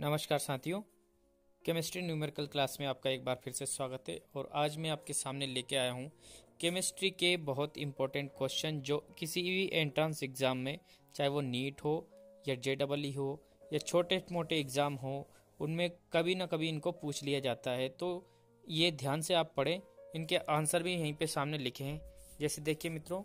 नमस्कार साथियों, chemistry numerical class में आपका एक बार फिर से स्वागत है। और आज मैं आपके सामने लेके आया हूँ केमिस्ट्री के बहुत इंपॉर्टेंट क्वेश्चन जो किसी भी एंट्रेंस एग्ज़ाम में, चाहे वो नीट हो या JEE हो या छोटे मोटे एग्ज़ाम हो, उनमें कभी ना कभी इनको पूछ लिया जाता है। तो ये ध्यान से आप पढ़ें, इनके आंसर भी यहीं पे सामने लिखे हैं। जैसे देखिए मित्रों,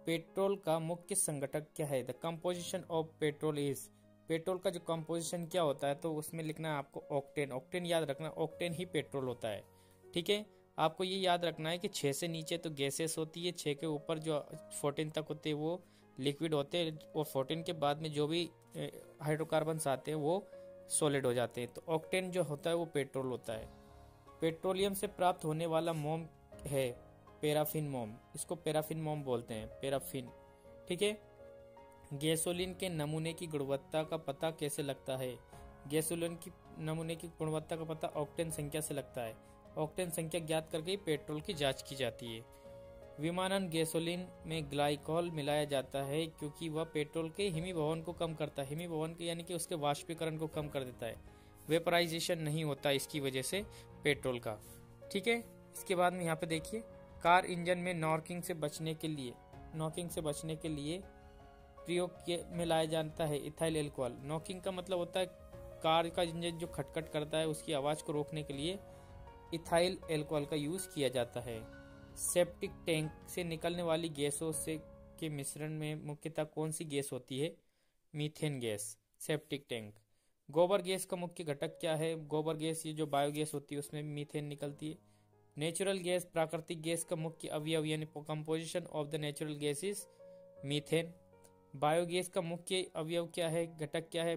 पेट्रोल का मुख्य संघटक क्या है? The composition of petrol is. Petrol का जो कंपोजिशन क्या होता है, तो उसमें लिखना है आपको ऑक्टेन। ऑक्टेन याद रखना, ऑक्टेन ही पेट्रोल होता है। ठीक है, आपको ये याद रखना है कि 6 से नीचे तो गैसेस होती है, 6 के ऊपर जो 14 तक होते हैं वो लिक्विड होते हैं, और 14 के बाद में जो भी हाइड्रोकार्बन्स आते हैं वो सॉलिड हो जाते हैं। तो ऑक्टेन जो होता है वो पेट्रोल होता है। पेट्रोलियम से प्राप्त होने वाला मोम है पैराफिन मोम, इसको पैराफिन मोम बोलते हैं, पैराफिन। ठीक है, गैसोलीन के नमूने की गुणवत्ता का पता कैसे लगता है? गैसोलीन की नमूने की गुणवत्ता का पता ऑक्टेन संख्या से लगता है। ऑक्टेन संख्या ज्ञात करके ही पेट्रोल की जांच की जाती है। विमानन गैसोलीन में ग्लाइकोल मिलाया जाता है क्योंकि वह पेट्रोल के हिमीभवन को कम करता है। हिमीभवन के यानी कि उसके वाष्पीकरण को कम कर देता है। वेपराइजेशन नहीं होता इसकी वजह से पेट्रोल का। ठीक है, इसके बाद में यहाँ पे देखिए, कार इंजन में नॉकिंग से बचने के लिए प्रयोग में लाया जाता है इथाइल एल्कोहल। नॉकिंग का मतलब होता है कार का इंजन जो खटखट करता है उसकी आवाज को रोकने के लिए इथाइल एल्कोहल का यूज किया जाता है। सेप्टिक टैंक से निकलने वाली गैसों से के मिश्रण में मुख्यतः कौन सी गैस होती है? Methane gas. Septic tank. गोबर गैस का मुख्य घटक क्या है? गोबर गैस, ये जो बायोगैस होती है उसमें मीथेन निकलती है। नेचुरल गैस, प्राकृतिक गैस का मुख्य अवयव यानी composition of the natural gas is methane. Biogas का मुख्य अवयव क्या है, घटक क्या है?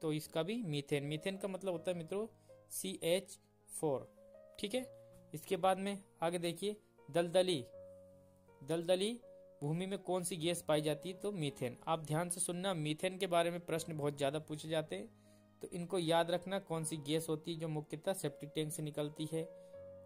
तो इसका भी मीथेन। मीथेन का मतलब होता है मित्रों CH4। ठीक है, इसके बाद में आगे देखिए, दलदली भूमि में कौन सी गैस पाई जाती है? तो मीथेन। आप ध्यान से सुनना, मीथेन के बारे में प्रश्न बहुत ज्यादा पूछे जाते हैं, तो इनको याद रखना। कौन सी गैस होती है जो मुख्यतः सेप्टिक टैंक से निकलती है?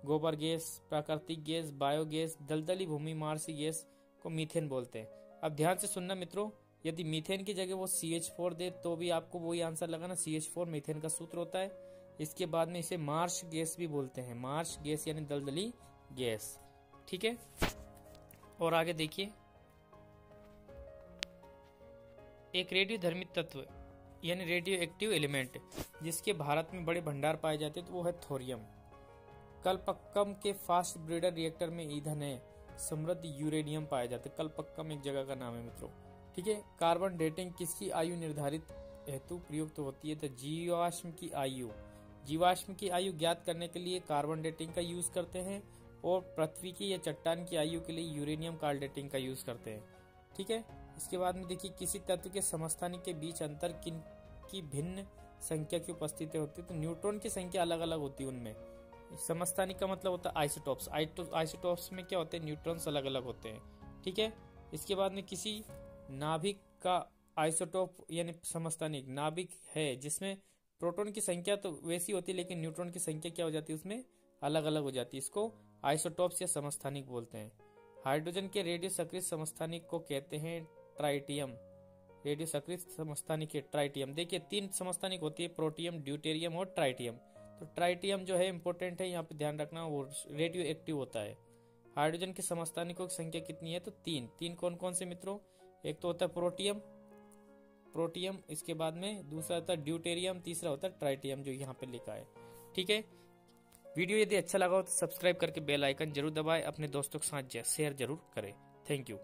गोबर गैस, प्राकृतिक गैस, बायोगैस, दलदली भूमि मार्सी गैस को मीथेन बोलते हैं। अब ध्यान से सुनना मित्रों, यदि मीथेन की जगह वो CH4 दे तो भी आपको वही आंसर लगाना। CH4 मीथेन का सूत्र होता है। इसके बाद में इसे मार्श गैस भी बोलते हैं। मार्श गैस यानी दलदली गैस। ठीक है, और आगे देखिए, एक रेडियोधर्मी तत्व यानी रेडियो एक्टिव एलिमेंट जिसके भारत में बड़े भंडार पाए जाते हैं, तो वो है थोरियम। कलपक्कम के फास्ट ब्रीडर रिएक्टर में ईंधन है समृद्ध यूरेनियम पाया जाता है। कलपक्कम एक जगह का नाम है मित्रों। ठीक है, कार्बन डेटिंग किसकी आयु निर्धारित हेतु प्रयुक्त होती है? तो जीवाश्म की आयु। जीवाश्म की आयु ज्ञात करने के लिए कार्बन डेटिंग का यूज करते हैं, और पृथ्वी की या चट्टान की आयु के लिए यूरेनियम काल डेटिंग का यूज करते हैं। ठीक है, इसके बाद में देखिए, किसी तत्व के समस्थानिक के बीच अंतर किन की भिन्न संख्या की उपस्थिति होती है? तो न्यूट्रॉन की संख्या अलग अलग होती है उनमें। समस्थानिक का मतलब होता है आइसोटॉप्स। आइसोटॉप्स में क्या होते हैं? न्यूट्रॉन्स अलग अलग होते हैं। ठीक है, इसके बाद में किसी नाभिक का आइसोटोप यानी समस्थानिक नाभिक है जिसमें प्रोटॉन की संख्या तो वैसी होती है लेकिन न्यूट्रॉन की संख्या क्या हो जाती है उसमें अलग अलग हो जाती है। इसको आइसोटोप्स या समस्थानिक बोलते हैं। हाइड्रोजन के रेडियो सक्रिय समस्थानिक को कहते हैं ट्राइटियम। रेडियो सक्रिय समस्थानिक है ट्राइटियम। देखिए, 3 समस्थानिक होती है, प्रोटियम, ड्यूटेरियम और ट्राइटियम। तो ट्राइटियम जो है इंपॉर्टेंट है, यहाँ पे ध्यान रखना, वो रेडियो एक्टिव होता है। हाइड्रोजन के समस्थानिकों की संख्या कितनी है? तो 3। कौन कौन से मित्रों? एक तो होता है प्रोटियम, इसके बाद में दूसरा होता है ड्यूटेरियम, तीसरा होता है ट्राइटियम जो यहाँ पे लिखा है। ठीक है, वीडियो यदि अच्छा लगा हो तो सब्सक्राइब करके बेल आइकन जरूर दबाएं, अपने दोस्तों के साथ शेयर जरूर करें। Thank you.